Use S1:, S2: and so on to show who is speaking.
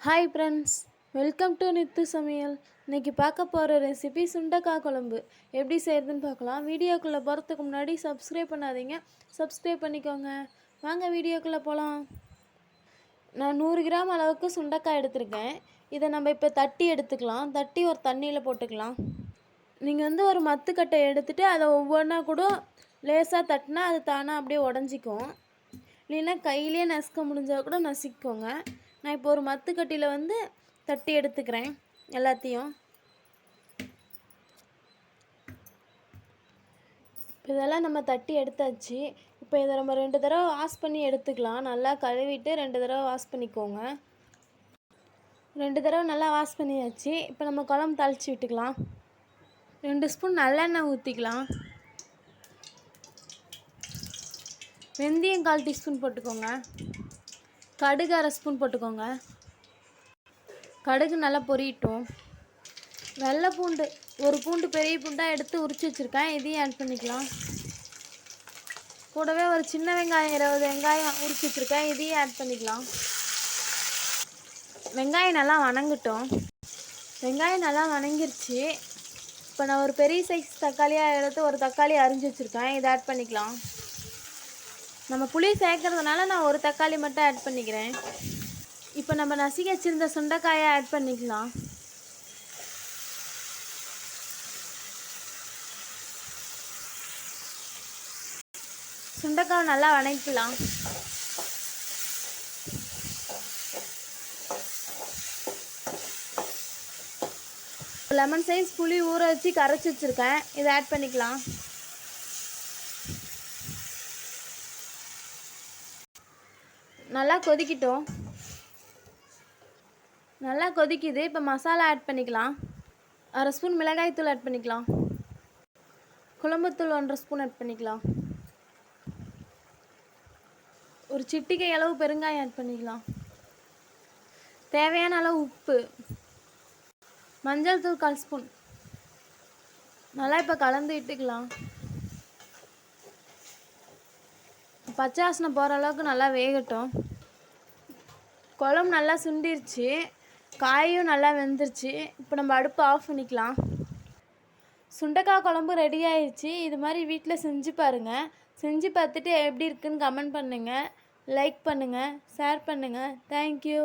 S1: Hi friends, welcome to Nithu சமையல். இன்றைக்கி பார்க்க போகிற ரெசிபி சுண்டக்காய் குழம்பு. எப்படி செய்கிறதுன்னு பார்க்கலாம். வீடியோக்குள்ளே போகிறதுக்கு முன்னாடி சப்ஸ்கிரைப் பண்ணாதீங்க, சப்ஸ்கிரைப் பண்ணிக்கோங்க. வாங்க வீடியோக்குள்ளே போகலாம். நான் 100 கிராம் அளவுக்கு சுண்டக்காய் எடுத்திருக்கேன். இதை நம்ம இப்போ தட்டி எடுத்துக்கலாம். தட்டி ஒரு தண்ணியில் போட்டுக்கலாம். நீங்கள் ஒரு மத்துக்கட்டை எடுத்துகிட்டு அதை ஒவ்வொன்றா கூட லேசாக தட்டினா அது தானாக அப்படியே உடஞ்சிக்கும். இல்லைன்னா கையிலே நசுக்க முடிஞ்சால் கூட நசுக்கோங்க. நான் இப்போ ஒரு மத்துக்கட்டியில் தட்டி எடுத்துக்கிறேன் எல்லாத்தையும். இதெல்லாம் நம்ம தட்டி எடுத்தாச்சு. இப்போ இதை நம்ம 2 தடவை வாஷ் பண்ணி எடுத்துக்கலாம். நல்லா கழுவிட்டு 2 தடவை வாஷ் பண்ணிக்கோங்க. 2 தடவை நல்லா வாஷ் பண்ணியாச்சு. இப்போ நம்ம குழம்பு தாளித்து விட்டுக்கலாம். 2 ஸ்பூன் நல்லெண்ணெய் ஊற்றிக்கலாம். வெந்தயம் 1/4 டீஸ்பூன் போட்டுக்கோங்க. கடுகு 1/2 ஸ்பூன் போட்டுக்கோங்க. கடுகு நல்லா பொரியட்டும். வெள்ளை பூண்டு, ஒரு பூண்டு பெரிய பூண்டாக எடுத்து உரித்து வச்சுருக்கேன், இதையும் ஆட் பண்ணிக்கலாம். கூடவே ஒரு சின்ன வெங்காயம் 20 வெங்காயம் உரித்து வச்சுருக்கேன், இதையும் ஆட் பண்ணிக்கலாம். வெங்காயம் நல்லா வணங்கட்டும். வெங்காயம் நல்லா வணங்கிருச்சு. இப்போ நான் ஒரு பெரிய சைஸ் தக்காளியாக எடுத்து ஒரு தக்காளி அரிஞ்சு வச்சுருக்கேன், இதை ஆட் பண்ணிக்கலாம். நம்ம புளி சேர்க்கறதுனால நான் ஒரு தக்காளி மட்டும் ஆட் பண்ணிக்கிறேன். இப்போ நம்ம நசுக்கி வச்சுருந்த சுண்டைக்காயை ஆட் பண்ணிக்கலாம். சுண்டைக்காய் நல்லா வணக்கலாம். லெமன் சைஸ் புளி ஊற வச்சு கரைச்சி வச்சுருக்கேன், இதை ஆட் பண்ணிக்கலாம். நல்லா கொதிக்கிட்டோம். நல்லா கொதிக்குது. இப்போ மசாலா ஆட் பண்ணிக்கலாம். 1/2 ஸ்பூன் மிளகாய்த்தூள் ஆட் பண்ணிக்கலாம். குழம்புத்தூள் 1/2 ஸ்பூன் ஆட் பண்ணிக்கலாம். ஒரு சிட்டிகை அளவு பெருங்காயம் ஆட் பண்ணிக்கலாம். தேவையான அளவு உப்பு, மஞ்சள் தூள் 1/4 ஸ்பூன். நல்லா இப்போ கலந்து விட்டுக்கலாம். பச்சை வாசனை போகிற அளவுக்கு நல்லா வேகட்டும். குழம்பு நல்லா சுண்டிருச்சு, காயும் நல்லா வெந்துருச்சு. இப்போ நம்ம அடுப்பு ஆஃப் பண்ணிக்கலாம். சுண்டைக்காய் குழம்பு ரெடி ஆயிடுச்சு. இது மாதிரி வீட்டில் செஞ்சு பாருங்கள். செஞ்சு பார்த்துட்டு எப்படி இருக்குன்னு கமெண்ட் பண்ணுங்கள், லைக் பண்ணுங்கள், ஷேர் பண்ணுங்கள். தேங்க்யூ.